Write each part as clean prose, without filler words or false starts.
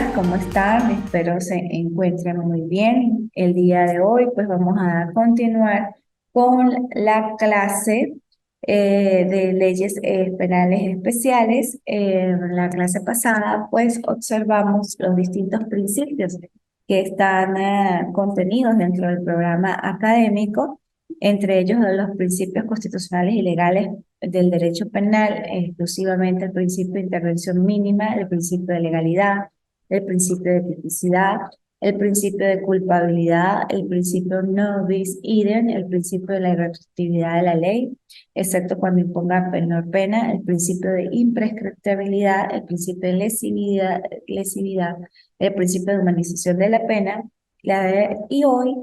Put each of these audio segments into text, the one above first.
días, ¿cómo están? Espero se encuentren muy bien. El día de hoy pues vamos a continuar con la clase de leyes penales especiales. En la clase pasada pues observamos los distintos principios que están contenidos dentro del programa académico, entre ellos los principios constitucionales y legales del derecho penal, exclusivamente el principio de intervención mínima, el principio de legalidad, el principio de tipicidad, el principio de culpabilidad, el principio no bis idem, el principio de la irretroactividad de la ley, excepto cuando imponga menor pena, el principio de imprescriptibilidad, el principio de lesividad, el principio de humanización de la pena, y hoy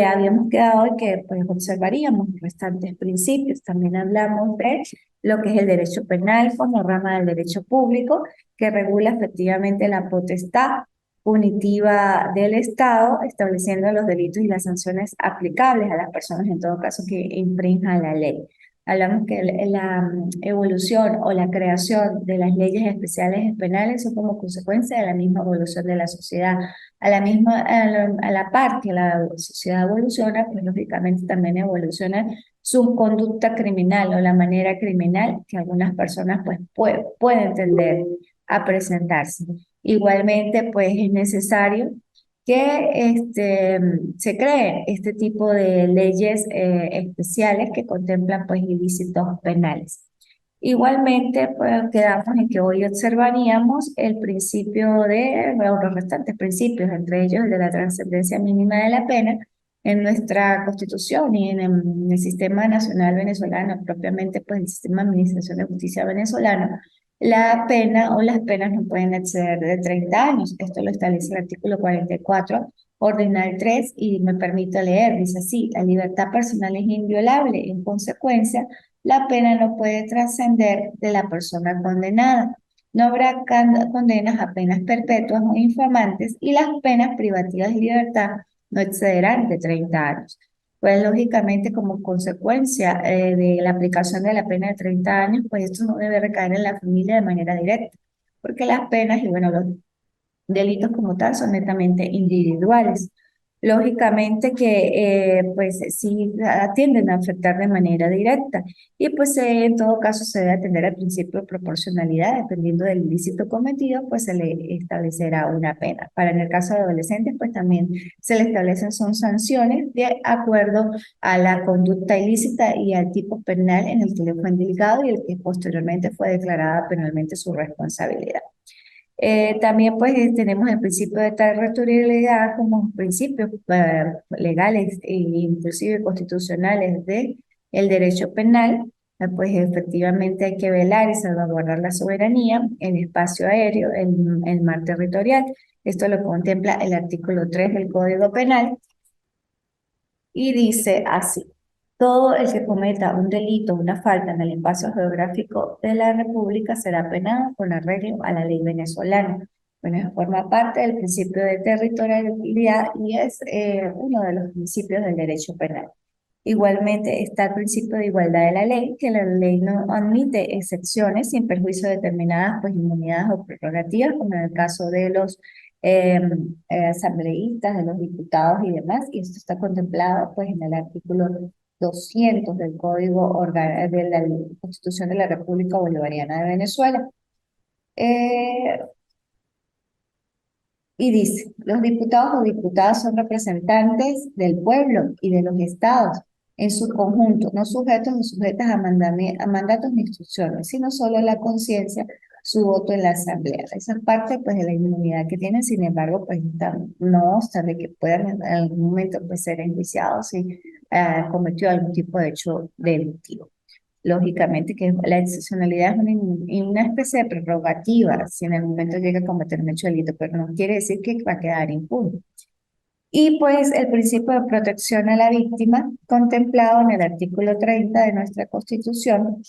habíamos quedado en que pues, observaríamos los restantes principios. También hablamos de lo que es el derecho penal como rama del derecho público, que regula efectivamente la potestad punitiva del Estado, estableciendo los delitos y las sanciones aplicables a las personas en todo caso que infrinjan la ley. Hablamos que la evolución o la creación de las leyes especiales penales son como consecuencia de la misma evolución de la sociedad. A la par que la sociedad evoluciona, pues lógicamente también evoluciona su conducta criminal o la manera criminal que algunas personas pues pueden tender a presentarse. Igualmente, pues es necesario que se creen este tipo de leyes especiales que contemplan pues ilícitos penales. Igualmente, pues quedamos en que hoy observaríamos el principio de, bueno, los restantes principios, entre ellos el de la trascendencia mínima de la pena en nuestra Constitución y en el sistema nacional venezolano, propiamente pues el sistema de administración de justicia venezolano. La pena o las penas no pueden exceder de 30 años. Esto lo establece el artículo 44, ordinal 3, y me permito leer, dice así: la libertad personal es inviolable. En consecuencia, la pena no puede trascender de la persona condenada. No habrá condenas a penas perpetuas o infamantes y las penas privativas de libertad no excederán de 30 años. Pues lógicamente como consecuencia de la aplicación de la pena de 30 años, pues esto no debe recaer en la familia de manera directa, porque las penas y bueno, los delitos como tal son netamente individuales. Lógicamente que pues sí tienden a afectar de manera directa y pues en todo caso se debe atender al principio de proporcionalidad, dependiendo del ilícito cometido, pues se le establecerá una pena. Para en el caso de adolescentes, pues también se le establecen son sanciones de acuerdo a la conducta ilícita y al tipo penal en el que le fue indicado y el que posteriormente fue declarada penalmente su responsabilidad. También pues tenemos el principio de territorialidad como principios legales e inclusive constitucionales de el derecho penal. Pues efectivamente hay que velar y salvaguardar la soberanía, el espacio aéreo, el mar territorial. Esto lo contempla el artículo 3 del Código Penal y dice así: todo el que cometa un delito o una falta en el espacio geográfico de la República será penado con arreglo a la ley venezolana. Bueno, eso forma parte del principio de territorialidad y es uno de los principios del derecho penal. Igualmente está el principio de igualdad de la ley, que la ley no admite excepciones sin perjuicio de determinadas pues, inmunidades o prerrogativas, como en el caso de los eh, asambleístas, de los diputados y demás, y esto está contemplado pues, en el artículo 200 del de la Constitución de la República Bolivariana de Venezuela. Eh, y dice, los diputados o diputadas son representantes del pueblo y de los estados en su conjunto, no sujetos o sujetas a mandatos ni instrucciones, sino solo la conciencia, su voto en la asamblea. Esa es parte pues de la inmunidad que tienen, sin embargo, pues no obstante que puedan en algún momento pues ser enjuiciados si cometió algún tipo de hecho delictivo. Lógicamente que la excepcionalidad es una especie de prerrogativa si en el momento llega a cometer un hecho de delito, pero no quiere decir que va a quedar impune. Y pues el principio de protección a la víctima, contemplado en el artículo 30 de nuestra Constitución,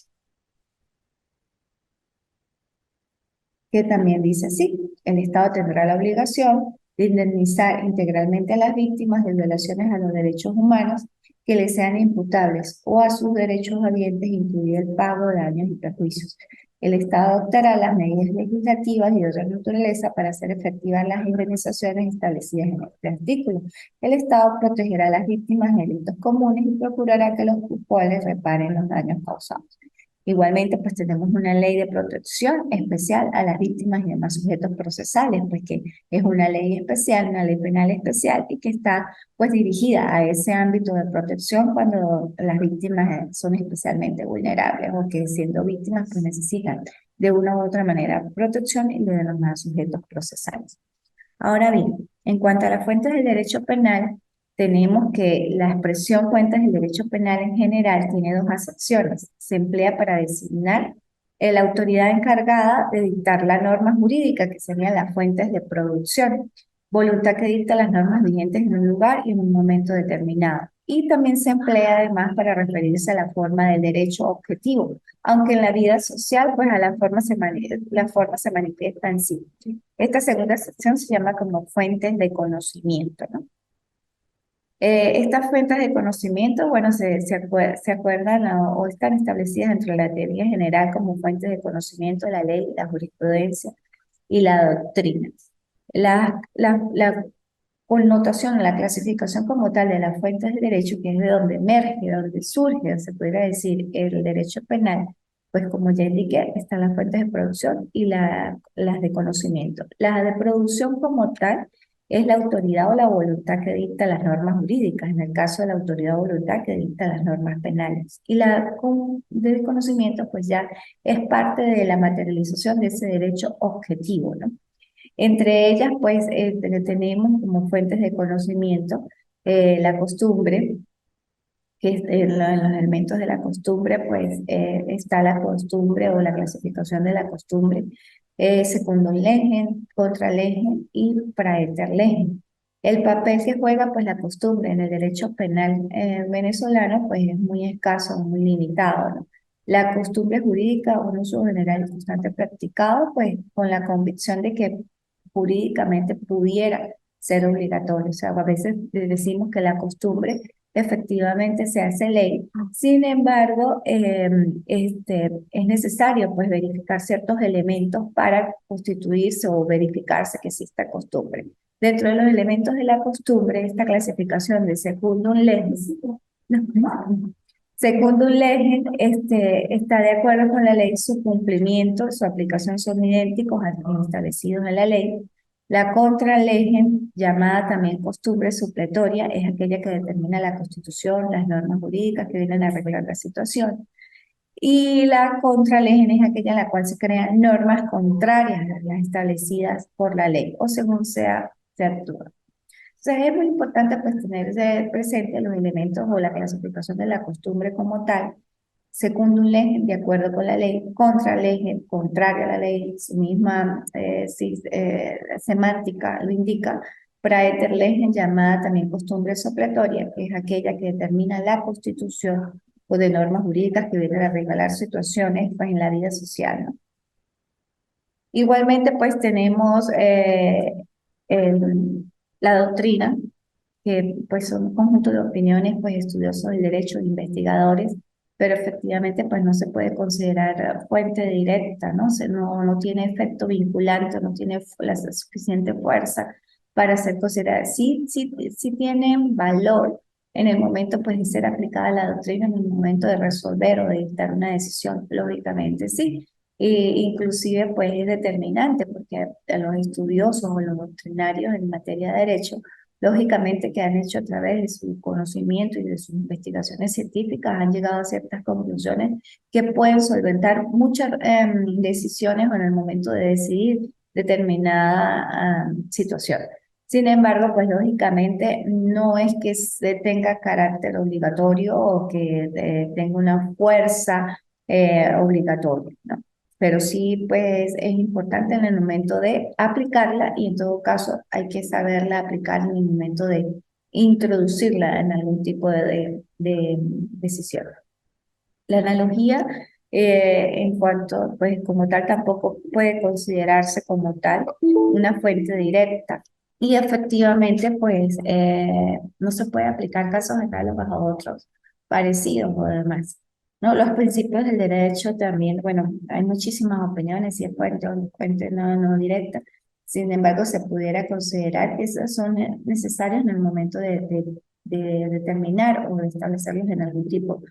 que también dice así: el Estado tendrá la obligación de indemnizar integralmente a las víctimas de violaciones a los derechos humanos que les sean imputables o a sus derechos habientes, incluido el pago de daños y perjuicios. El Estado adoptará las medidas legislativas y de otra naturaleza para hacer efectivas las indemnizaciones establecidas en este artículo. El Estado protegerá a las víctimas de delitos comunes y procurará que los culpables reparen los daños causados. Igualmente, pues tenemos una ley de protección especial a las víctimas y demás sujetos procesales, pues que es una ley especial, una ley penal especial y que está pues dirigida a ese ámbito de protección cuando las víctimas son especialmente vulnerables o que siendo víctimas pues necesitan de una u otra manera protección y de los demás sujetos procesales. Ahora bien, en cuanto a las fuentes del derecho penal, tenemos que la expresión fuentes del derecho penal en general tiene dos acepciones. Se emplea para designar la autoridad encargada de dictar la norma jurídica, que serían las fuentes de producción, voluntad que dicta las normas vigentes en un lugar y en un momento determinado. Y también se emplea además para referirse a la forma del derecho objetivo, aunque en la vida social, pues a la forma se manifiesta en sí. Esta segunda sección se llama como fuentes de conocimiento, ¿no? Estas fuentes de conocimiento, bueno, se acuerdan o están establecidas dentro de la teoría general como fuentes de conocimiento de la ley, la jurisprudencia y la doctrina. La connotación, la clasificación como tal de las fuentes del derecho, que es de donde emerge, de donde surge, se podría decir, el derecho penal, pues como ya indiqué, están las fuentes de producción y las de conocimiento. Las de producción como tal es la autoridad o la voluntad que dicta las normas jurídicas, en el caso de la autoridad o voluntad que dicta las normas penales. Y de conocimiento, pues ya es parte de la materialización de ese derecho objetivo, ¿no? Entre ellas, pues, tenemos como fuentes de conocimiento la costumbre, que en los elementos de la costumbre, pues, está la costumbre o la clasificación de la costumbre, secundum legem, contra legem y praeter legem. El papel que juega, pues, la costumbre en el derecho penal venezolano, pues, es muy escaso, muy limitado, ¿no? La costumbre jurídica, un uso general y constante practicado, pues, con la convicción de que jurídicamente pudiera ser obligatorio. O sea, a veces decimos que la costumbre efectivamente se hace ley. Sin embargo, es necesario pues verificar ciertos elementos para constituirse o verificarse que exista costumbre. Dentro de los elementos de la costumbre, esta clasificación de secundum leges, secundum leges está de acuerdo con la ley, su cumplimiento, su aplicación son idénticos a los establecidos en la ley. La contralegem, llamada también costumbre supletoria, es aquella que determina la Constitución, las normas jurídicas que vienen a regular la situación. Y la contralegem es aquella en la cual se crean normas contrarias a las establecidas por la ley o según se actúa. Entonces es muy importante pues tener presente los elementos o la clasificación de la costumbre como tal, secundum legem, de acuerdo con la ley, contra legem, contraria a la ley, su misma semántica lo indica, praeter legem, llamada también costumbre supletoria, que es aquella que determina la constitución o de normas jurídicas que vienen a regular situaciones pues, en la vida social, ¿no? Igualmente, pues tenemos la doctrina, que pues son un conjunto de opiniones, pues estudiosos del derecho, investigadores, pero efectivamente pues no se puede considerar fuente directa, ¿no? No tiene efecto vinculante, no tiene la suficiente fuerza para ser considerada. Sí tiene valor en el momento pues de ser aplicada la doctrina, en el momento de resolver o de dictar una decisión, lógicamente sí. Inclusive pues es determinante porque a los estudiosos o los doctrinarios en materia de derecho lógicamente que han hecho a través de su conocimiento y de sus investigaciones científicas, han llegado a ciertas conclusiones que pueden solventar muchas decisiones en el momento de decidir determinada situación. Sin embargo, pues lógicamente no es que se tenga carácter obligatorio o que tenga una fuerza obligatoria, ¿no? Pero sí, pues es importante en el momento de aplicarla y en todo caso hay que saberla aplicar en el momento de introducirla en algún tipo de decisión. La analogía, en cuanto, pues como tal, tampoco puede considerarse como tal una fuente directa. Y efectivamente, pues no se puede aplicar casos análogo a otros parecidos o demás. ¿No? Los principios del derecho también, bueno, hay muchísimas opiniones, si es fuente o no fuente, no, no directa. Sin embargo, se pudiera considerar que esos son necesarios en el momento de determinar o de establecerlos en algún tipo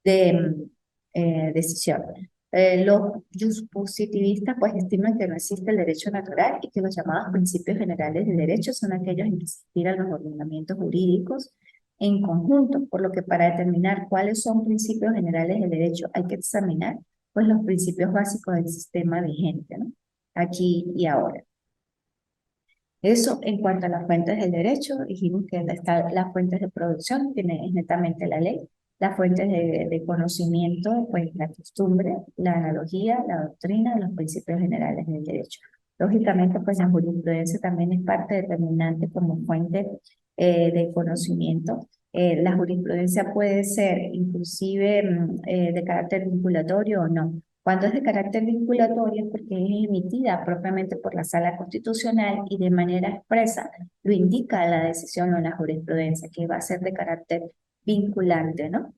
de decisión. Los positivistas pues estiman que no existe el derecho natural y que los llamados principios generales del derecho son aquellos en que se inspiran los ordenamientos jurídicos en conjunto, por lo que para determinar cuáles son principios generales del derecho hay que examinar pues los principios básicos del sistema vigente, ¿no? Aquí y ahora. Eso en cuanto a las fuentes del derecho, dijimos que están las fuentes de producción, tiene es netamente la ley, las fuentes de conocimiento, pues la costumbre, la analogía, la doctrina, los principios generales del derecho. Lógicamente, pues la jurisprudencia también es parte determinante como fuente de conocimiento. La jurisprudencia puede ser inclusive de carácter vinculatorio o no. Cuando es de carácter vinculatorio es porque es emitida propiamente por la Sala Constitucional y de manera expresa lo indica la decisión o la jurisprudencia, que va a ser de carácter vinculante, ¿no?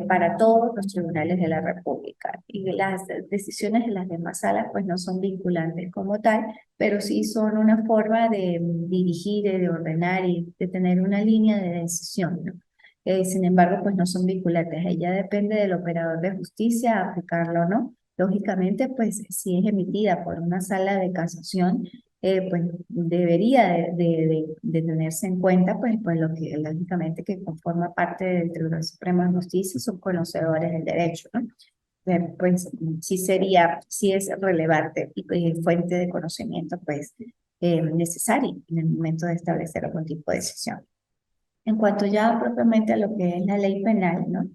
Para todos los tribunales de la República. Y las decisiones de las demás salas pues no son vinculantes como tal, pero sí son una forma de dirigir, de ordenar y de tener una línea de decisión, ¿no? Sin embargo, pues no son vinculantes. Ella depende del operador de justicia aplicarlo o no. Lógicamente, pues si es emitida por una sala de casación, pues debería de tenerse en cuenta, pues lo que lógicamente que conforma parte del Tribunal Supremo de Justicia son conocedores del derecho, ¿no? Pues sí sería, sí es relevante y fuente de conocimiento, pues necesaria en el momento de establecer algún tipo de decisión. En cuanto ya propiamente a lo que es la ley penal, ¿no?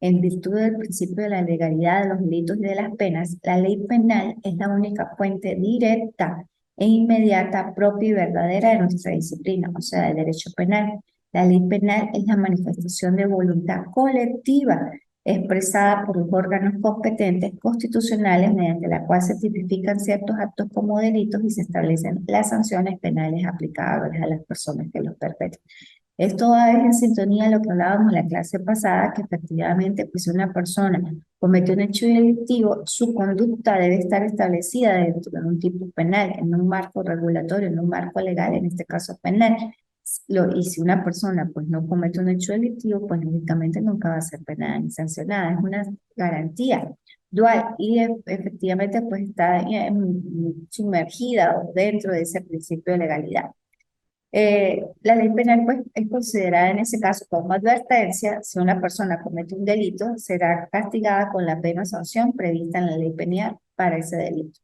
En virtud del principio de la legalidad de los delitos y de las penas, la ley penal es la única fuente directa e inmediata, propia y verdadera de nuestra disciplina, o sea, del derecho penal. La ley penal es la manifestación de voluntad colectiva expresada por los órganos competentes constitucionales mediante la cual se tipifican ciertos actos como delitos y se establecen las sanciones penales aplicables a las personas que los perpetran. Esto va en sintonía a lo que hablábamos en la clase pasada, que efectivamente, pues si una persona comete un hecho delictivo, su conducta debe estar establecida dentro de un tipo penal, en un marco regulatorio, en un marco legal, en este caso penal. Y si una persona pues no comete un hecho delictivo, pues lógicamente nunca va a ser penada ni sancionada. Es una garantía dual y efectivamente pues está sumergida dentro de ese principio de legalidad. La ley penal pues, es considerada en ese caso como advertencia. Si una persona comete un delito, será castigada con la pena o sanción prevista en la ley penal para ese delito.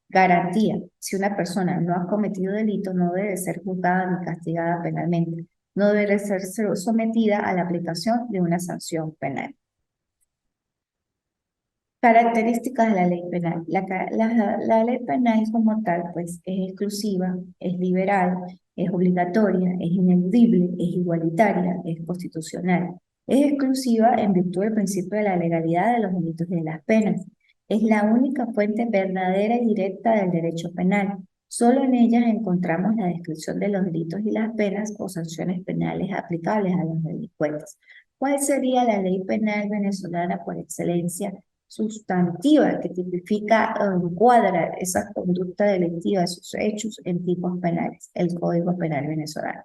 Garantía. Si una persona no ha cometido delito, no debe ser juzgada ni castigada penalmente. No debe ser sometida a la aplicación de una sanción penal. Características de la ley penal. La ley penal como tal, pues es exclusiva, es liberal, es obligatoria, es ineludible, es igualitaria, es constitucional. Es exclusiva en virtud del principio de la legalidad de los delitos y de las penas. Es la única fuente verdadera y directa del derecho penal. Solo en ella encontramos la descripción de los delitos y las penas o sanciones penales aplicables a los delincuentes. ¿Cuál sería la ley penal venezolana por excelencia? Sustantiva que tipifica o encuadra esa conducta delictiva, esos hechos en tipos penales, el Código Penal venezolano.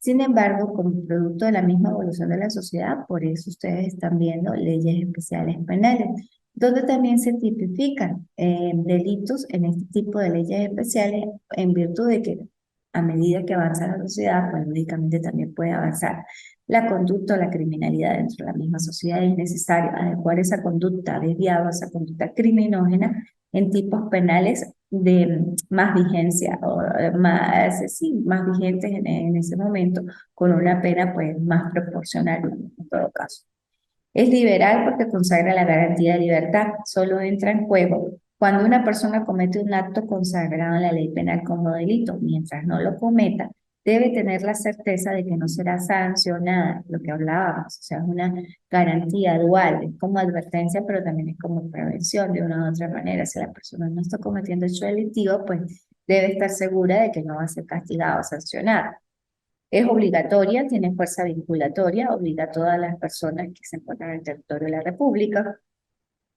Sin embargo, como producto de la misma evolución de la sociedad, por eso ustedes están viendo leyes especiales penales, donde también se tipifican delitos en este tipo de leyes especiales en virtud de que a medida que avanza la sociedad, pues lógicamente también puede avanzar la conducta o la criminalidad dentro de la misma sociedad. Es necesario adecuar esa conducta desviada, esa conducta criminógena en tipos penales de más vigencia o más, sí, más vigentes en ese momento, con una pena pues más proporcional en todo caso. Es liberal porque consagra la garantía de libertad. Solo entra en juego cuando una persona comete un acto consagrado en la ley penal como delito. Mientras no lo cometa, debe tener la certeza de que no será sancionada, lo que hablábamos. O sea, es una garantía dual, es como advertencia, pero también es como prevención de una u otra manera. Si la persona no está cometiendo hecho delictivo, pues debe estar segura de que no va a ser castigada o sancionada. Es obligatoria, tiene fuerza vinculatoria, obliga a todas las personas que se encuentran en el territorio de la República,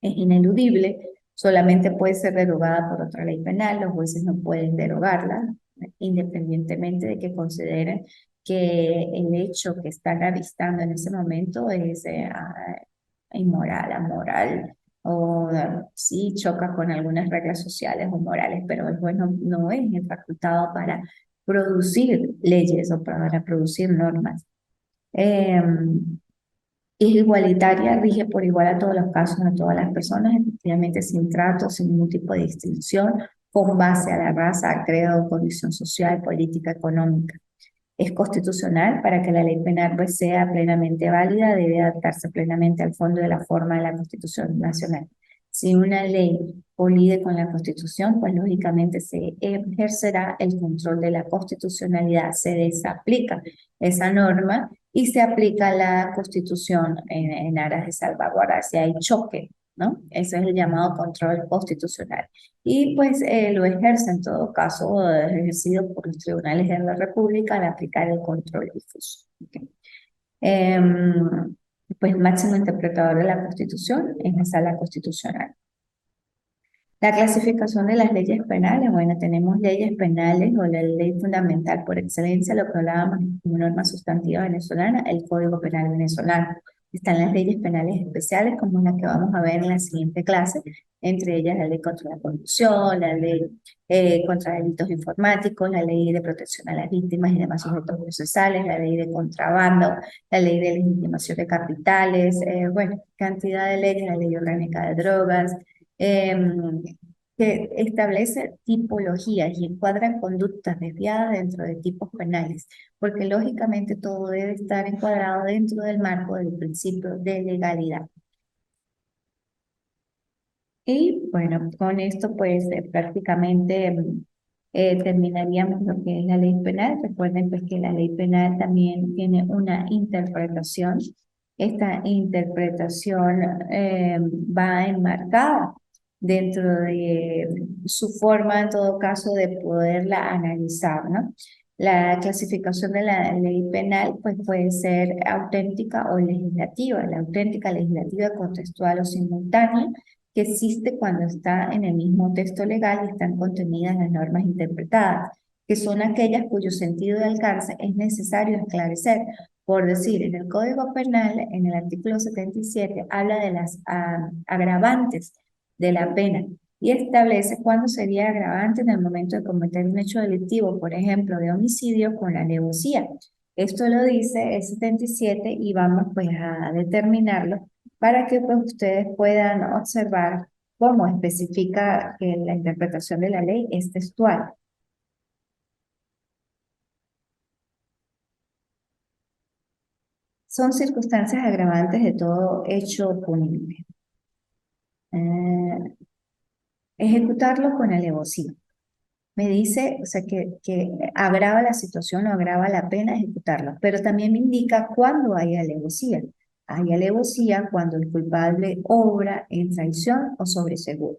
es ineludible, solamente puede ser derogada por otra ley penal, los jueces no pueden derogarla, independientemente de que consideren que el hecho que están avistando en ese momento es inmoral, amoral, o sí choca con algunas reglas sociales o morales, pero el juez no es facultado para producir leyes o para producir normas. Es igualitaria, rige por igual a todos los casos, a todas las personas, efectivamente sin trato, sin ningún tipo de distinción, con base a la raza, credo, condición social, política, económica. Es constitucional para que la ley penal pues, sea plenamente válida, debe adaptarse plenamente al fondo de la forma de la Constitución Nacional. Si una ley colide con la Constitución, pues lógicamente se ejercerá el control de la constitucionalidad, se desaplica esa norma y se aplica la Constitución en aras de salvaguardar si hay choque, ¿no? Eso es el llamado control constitucional. Y pues lo ejerce en todo caso, ejercido por los tribunales de la República al aplicar el control difuso. ¿Okay? Pues máximo interpretador de la Constitución es la Sala Constitucional. La clasificación de las leyes penales, bueno, tenemos leyes penales o la ley fundamental por excelencia, lo que hablábamos como norma sustantiva venezolana, el Código Penal venezolano. Están las leyes penales especiales, como la que vamos a ver en la siguiente clase, entre ellas la ley contra la corrupción, la ley contra delitos informáticos, la ley de protección a las víctimas y demás sujetos procesales, la ley de contrabando, la ley de legitimación de capitales, bueno, cantidad de leyes, la ley orgánica de drogas, em, que establece tipologías y encuadra conductas desviadas dentro de tipos penales, porque lógicamente todo debe estar encuadrado dentro del marco del principio de legalidad. Y bueno, con esto pues prácticamente terminaríamos lo que es la ley penal. Recuerden pues que la ley penal también tiene una interpretación. Esta interpretación va enmarcada dentro de su forma, en todo caso, de poderla analizar, ¿no? La clasificación de la ley penal pues, puede ser auténtica o legislativa. La auténtica, legislativa, contextual o simultánea que existe cuando está en el mismo texto legal y están contenidas las normas interpretadas, que son aquellas cuyo sentido de alcance es necesario esclarecer. Por decir, en el Código Penal, en el artículo 77, habla de las agravantes de la pena y establece cuándo sería agravante en el momento de cometer un hecho delictivo, por ejemplo, de homicidio con alevosía. Esto lo dice el 77 y vamos pues a determinarlo para que pues ustedes puedan observar cómo especifica que la interpretación de la ley es textual. Son circunstancias agravantes de todo hecho punible. Eh, Ejecutarlo con alevosía. Me dice, o sea, que agrava la situación o agrava la pena ejecutarla, pero también me indica cuándo hay alevosía. Hay alevosía cuando el culpable obra en traición o sobreseguro.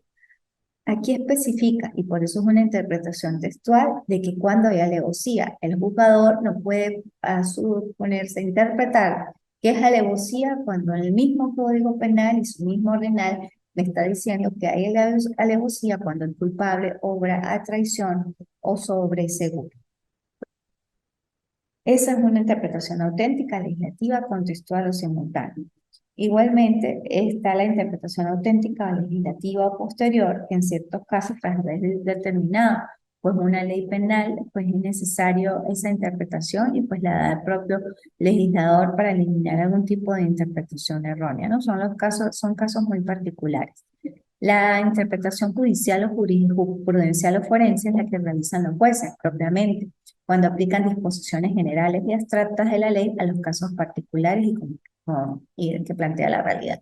Aquí especifica, y por eso es una interpretación textual, de que cuando hay alevosía, el juzgador no puede a su ponerse a interpretar qué es alevosía cuando el mismo Código Penal y su mismo ordenal le está diciendo que hay alevosía cuando el culpable obra a traición o sobre seguro. Esa es una interpretación auténtica, legislativa, contextual o simultánea. Igualmente, está la interpretación auténtica, legislativa o posterior, que en ciertos casos, tras haber determinado pues una ley penal, pues es necesario esa interpretación y pues la da el propio legislador para eliminar algún tipo de interpretación errónea, ¿no? Son casos muy particulares. La interpretación judicial o jurisprudencial o forense es la que realizan los jueces propiamente, cuando aplican disposiciones generales y abstractas de la ley a los casos particulares y que plantea la realidad.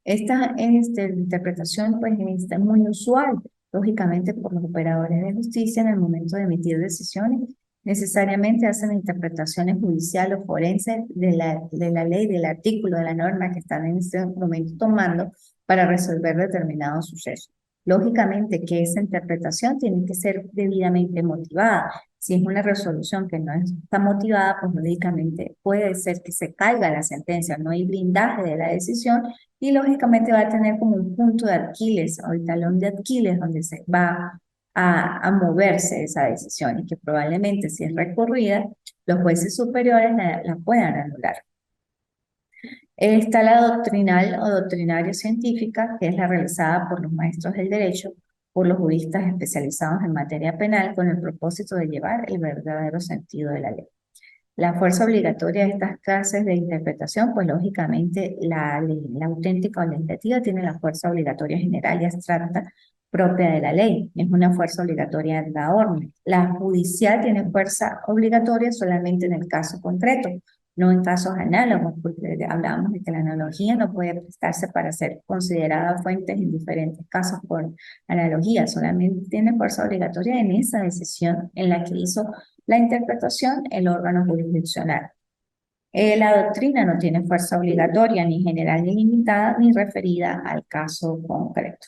Esta interpretación pues, es muy usual, lógicamente, por los operadores de justicia en el momento de emitir decisiones. Necesariamente hacen interpretaciones judiciales o forenses de la ley, del artículo, de la norma que están en este momento tomando para resolver determinados sucesos. Lógicamente que esa interpretación tiene que ser debidamente motivada. Si es una resolución que no está motivada, pues lógicamente puede ser que se caiga la sentencia, no hay blindaje de la decisión y lógicamente va a tener como un punto de Aquiles o el talón de Aquiles donde se va a moverse esa decisión y que probablemente si es recurrida, los jueces superiores la puedan anular. Está la doctrinal o doctrinaria científica, que es la realizada por los maestros del derecho, por los juristas especializados en materia penal, con el propósito de llevar el verdadero sentido de la ley. La fuerza obligatoria de estas clases de interpretación, pues lógicamente la ley, la auténtica o legislativa tiene la fuerza obligatoria general y abstracta propia de la ley. Es una fuerza obligatoria de la orden. La judicial tiene fuerza obligatoria solamente en el caso concreto, no en casos análogos, porque hablábamos de que la analogía no puede prestarse para ser considerada fuentes en diferentes casos por analogía, solamente tiene fuerza obligatoria en esa decisión en la que hizo la interpretación el órgano jurisdiccional. La doctrina no tiene fuerza obligatoria, ni general, ni limitada, ni referida al caso concreto.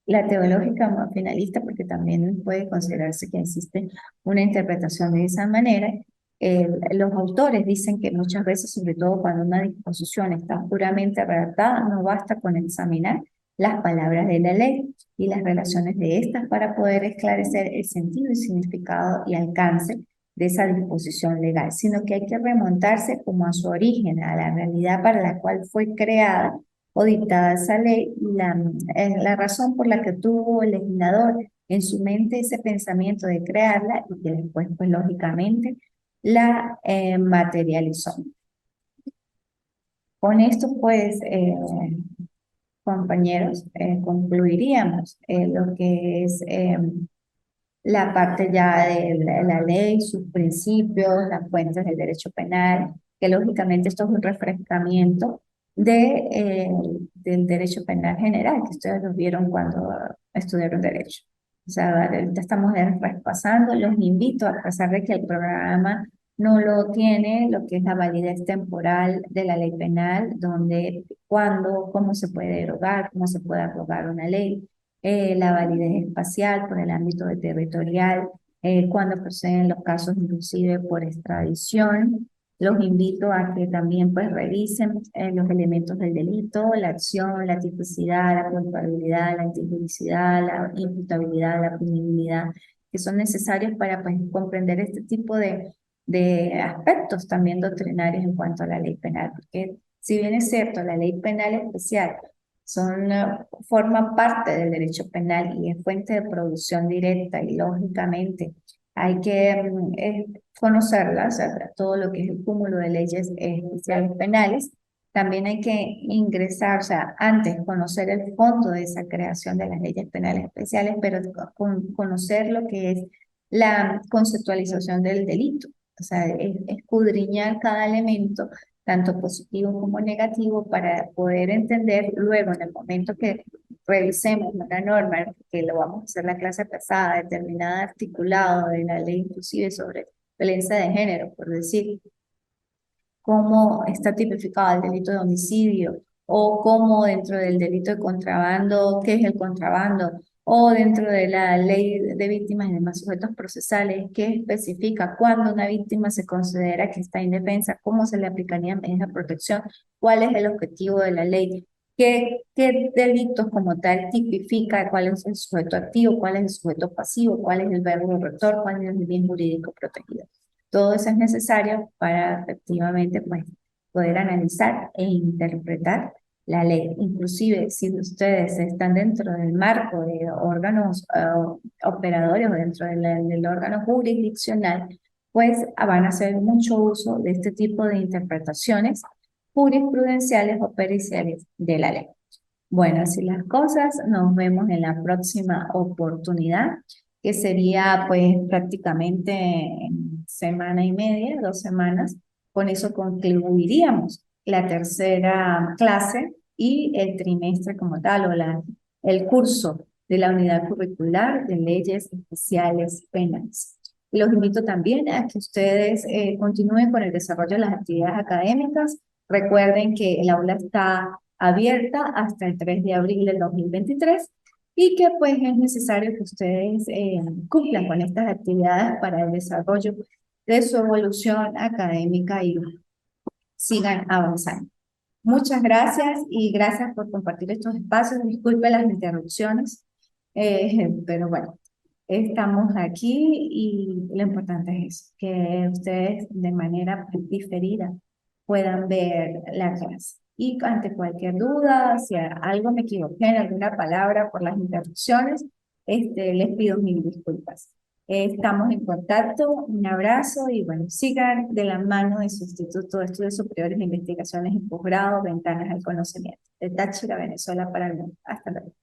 La teológica finalista, porque también puede considerarse que existe una interpretación de esa manera. Los autores dicen que muchas veces, sobre todo cuando una disposición está puramente redactada, no basta con examinar las palabras de la ley y las relaciones de estas para poder esclarecer el sentido y significado y alcance de esa disposición legal, sino que hay que remontarse como a su origen, a la realidad para la cual fue creada o dictada esa ley, la razón por la que tuvo el legislador en su mente ese pensamiento de crearla y que después, pues lógicamente, la materializó. Con esto, pues, compañeros, concluiríamos lo que es la parte ya de la ley, sus principios, las fuentes del derecho penal, que lógicamente esto es un refrescamiento del derecho penal general, que ustedes lo vieron cuando estudiaron derecho. O sea, ahorita estamos repasando, los invito, a pesar de que el programa no lo tiene, lo que es la validez temporal de la ley penal, donde, cuándo, cómo se puede derogar, cómo se puede abrogar una ley, la validez espacial por el ámbito territorial, cuando proceden los casos inclusive por extradición. Los invito a que también pues revisen los elementos del delito, la acción, la tipicidad, la culpabilidad, la antijuricidad, la imputabilidad, la punibilidad, que son necesarios para pues, comprender este tipo de aspectos también doctrinarios en cuanto a la ley penal. Porque si bien es cierto, la ley penal especial forma parte del derecho penal y es fuente de producción directa y lógicamente hay que conocerlas, o sea, todo lo que es el cúmulo de leyes especiales penales. También hay que ingresar, o sea, antes conocer el fondo de esa creación de las leyes penales especiales, pero conocer lo que es la conceptualización del delito, o sea, escudriñar cada elemento tanto positivo como negativo, para poder entender luego en el momento que revisemos una norma, que lo vamos a hacer la clase pasada, determinada articulado de la ley inclusive sobre violencia de género, por decir, cómo está tipificado el delito de homicidio o cómo dentro del delito de contrabando, qué es el contrabando, o dentro de la ley de víctimas y demás sujetos procesales, qué especifica cuándo una víctima se considera que está indefensa, cómo se le aplicaría esa protección, cuál es el objetivo de la ley. ¿Qué delitos como tal tipifica? ¿Cuál es el sujeto activo? ¿Cuál es el sujeto pasivo? ¿Cuál es el verbo rector? ¿Cuál es el bien jurídico protegido? Todo eso es necesario para efectivamente pues, poder analizar e interpretar la ley. Inclusive si ustedes están dentro del marco de órganos operadores o dentro del órgano jurisdiccional, pues van a hacer mucho uso de este tipo de interpretaciones jurisprudenciales o periciales de la ley. Bueno, así las cosas, nos vemos en la próxima oportunidad, que sería pues prácticamente en semana y media, 2 semanas. Con eso concluiríamos la tercera clase y el trimestre como tal, o el curso de la unidad curricular de leyes especiales penales. Los invito también a que ustedes continúen con el desarrollo de las actividades académicas. Recuerden que el aula está abierta hasta el 3 de abril del 2023 y que pues es necesario que ustedes cumplan con estas actividades para el desarrollo de su evolución académica y sigan avanzando. Muchas gracias y gracias por compartir estos espacios. Disculpe las interrupciones, pero bueno, estamos aquí y lo importante es eso, que ustedes de manera diferida puedan ver la clase. Y ante cualquier duda, si algo me equivoqué en alguna palabra por las interrupciones, les pido mil disculpas. Estamos en contacto, un abrazo y bueno, sigan de la mano de su Instituto de Estudios Superiores de Investigaciones y Posgrado, Ventanas al Conocimiento, de Táchira, Venezuela para el mundo. Hasta luego.